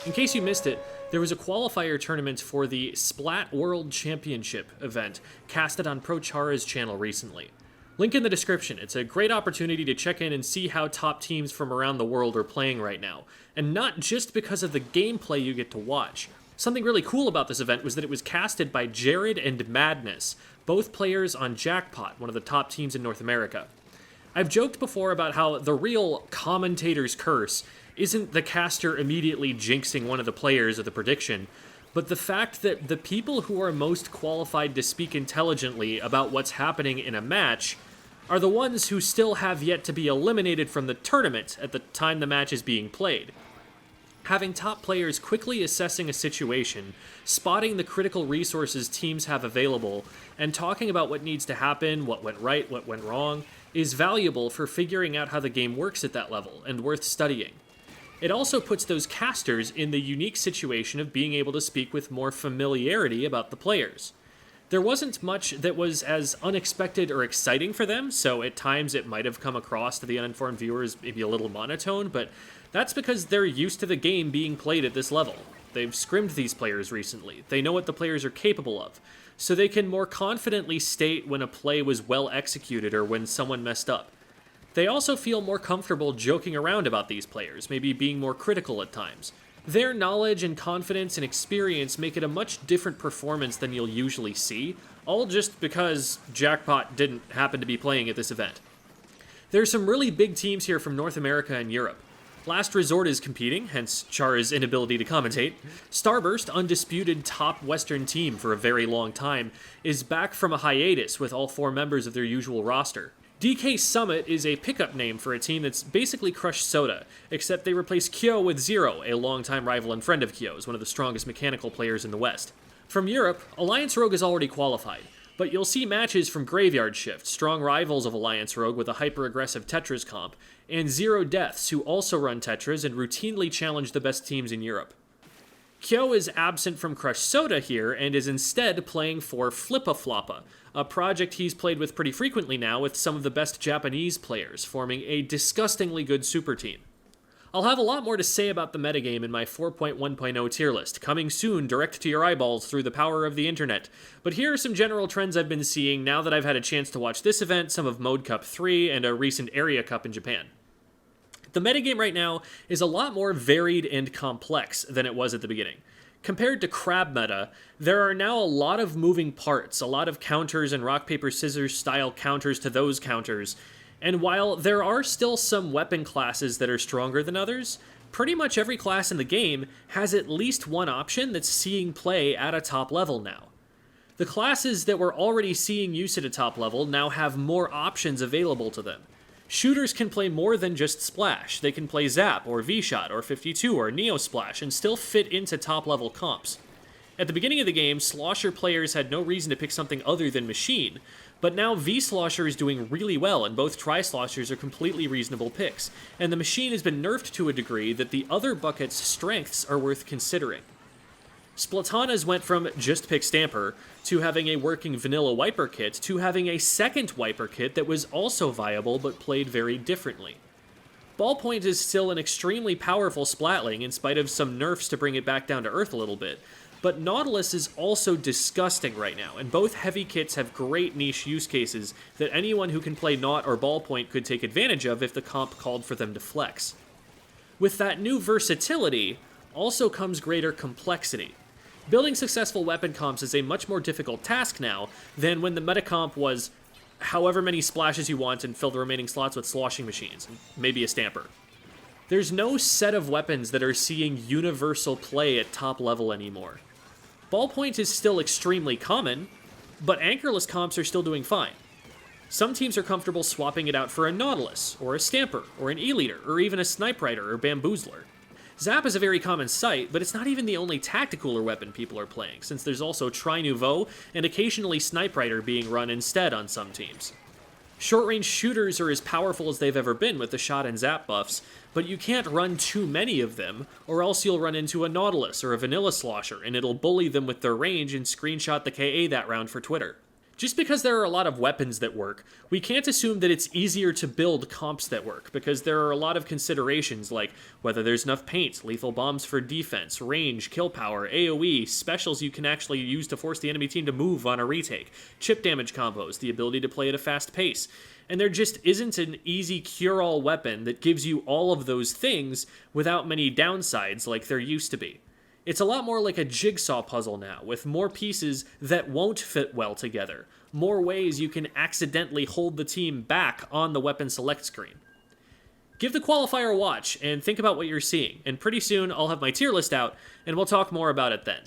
In case you missed it, there was a qualifier tournament for the Splat World Championship event casted on ProChara's channel recently. Link in the description. It's a great opportunity to check in and see how top teams from around the world are playing right now, and not just because of the gameplay you get to watch. Something really cool about this event was that it was casted by Jared and Madness, both players on Jackpot, one of the top teams in North America. I've joked before about how the real commentator's curse isn't the caster immediately jinxing one of the players or the prediction, but the fact that the people who are most qualified to speak intelligently about what's happening in a match are the ones who still have yet to be eliminated from the tournament at the time the match is being played. Having top players quickly assessing a situation, spotting the critical resources teams have available, and talking about what needs to happen, what went right, what went wrong, is valuable for figuring out how the game works at that level, and worth studying. It also puts those casters in the unique situation of being able to speak with more familiarity about the players. There wasn't much that was as unexpected or exciting for them, so at times it might have come across to the uninformed viewers maybe a little monotone, but that's because they're used to the game being played at this level. They've scrimmed these players recently. They know what the players are capable of, so they can more confidently state when a play was well executed or when someone messed up. They also feel more comfortable joking around about these players, maybe being more critical at times. Their knowledge and confidence and experience make it a much different performance than you'll usually see, all just because Jackpot didn't happen to be playing at this event. There's some really big teams here from North America and Europe. Last Resort is competing, hence Chara's inability to commentate. Starburst, undisputed top Western team for a very long time, is back from a hiatus with all 4 members of their usual roster. DK Summit is a pickup name for a team that's basically Crushed Soda, except they replace Kyo with Zero, a longtime rival and friend of Kyo's, one of the strongest mechanical players in the West. From Europe, Alliance Rogue is already qualified, but you'll see matches from Graveyard Shift, strong rivals of Alliance Rogue with a hyper-aggressive Tetris comp, and Zero Deaths, who also run Tetris and routinely challenge the best teams in Europe. Kyo is absent from Crushed Soda here and is instead playing for Flippa Floppa, a project he's played with pretty frequently now with some of the best Japanese players, forming a disgustingly good super team. I'll have a lot more to say about the metagame in my 4.1.0 tier list, coming soon direct to your eyeballs through the power of the internet, but here are some general trends I've been seeing now that I've had a chance to watch this event, some of Mode Cup 3, and a recent Area Cup in Japan. The metagame right now is a lot more varied and complex than it was at the beginning. Compared to Crab meta, there are now a lot of moving parts, a lot of counters and rock, paper, scissors style counters to those counters, and while there are still some weapon classes that are stronger than others, pretty much every class in the game has at least one option that's seeing play at a top level now. The classes that were already seeing use at a top level now have more options available to them. Shooters can play more than just Splash. They can play Zap, or V-Shot, or 52, or Neo Splash, and still fit into top-level comps. At the beginning of the game, Slosher players had no reason to pick something other than Machine, but now V-Slosher is doing really well, and both Tri-Sloshers are completely reasonable picks, and the Machine has been nerfed to a degree that the other bucket's strengths are worth considering. Splatanas went from just pick Stamper to having a working vanilla wiper kit to having a second wiper kit that was also viable but played very differently. Ballpoint is still an extremely powerful splatling in spite of some nerfs to bring it back down to earth a little bit, but Nautilus is also disgusting right now, and both heavy kits have great niche use cases that anyone who can play Naut or Ballpoint could take advantage of if the comp called for them to flex. With that new versatility also comes greater complexity. Building successful weapon comps is a much more difficult task now than when the meta comp was however many splashes you want and fill the remaining slots with sloshing machines, and maybe a stamper. There's no set of weapons that are seeing universal play at top level anymore. Ballpoint is still extremely common, but anchorless comps are still doing fine. Some teams are comfortable swapping it out for a Nautilus, or a Stamper, or an E-Leader, or even a Snipe Rider or Bamboozler. Zap is a very common sight, but it's not even the only tactical weapon people are playing, since there's also Tri-Nouveau and occasionally Snipe Rider being run instead on some teams. Short-range shooters are as powerful as they've ever been with the shot and zap buffs, but you can't run too many of them, or else you'll run into a Nautilus or a Vanilla Slosher, and it'll bully them with their range and screenshot the KA that round for Twitter. Just because there are a lot of weapons that work, we can't assume that it's easier to build comps that work, because there are a lot of considerations like whether there's enough paint, lethal bombs for defense, range, kill power, AoE, specials you can actually use to force the enemy team to move on a retake, chip damage combos, the ability to play at a fast pace. And there just isn't an easy cure-all weapon that gives you all of those things without many downsides like there used to be. It's a lot more like a jigsaw puzzle now, with more pieces that won't fit well together, more ways you can accidentally hold the team back on the weapon select screen. Give the qualifier a watch and think about what you're seeing, and pretty soon I'll have my tier list out, and we'll talk more about it then.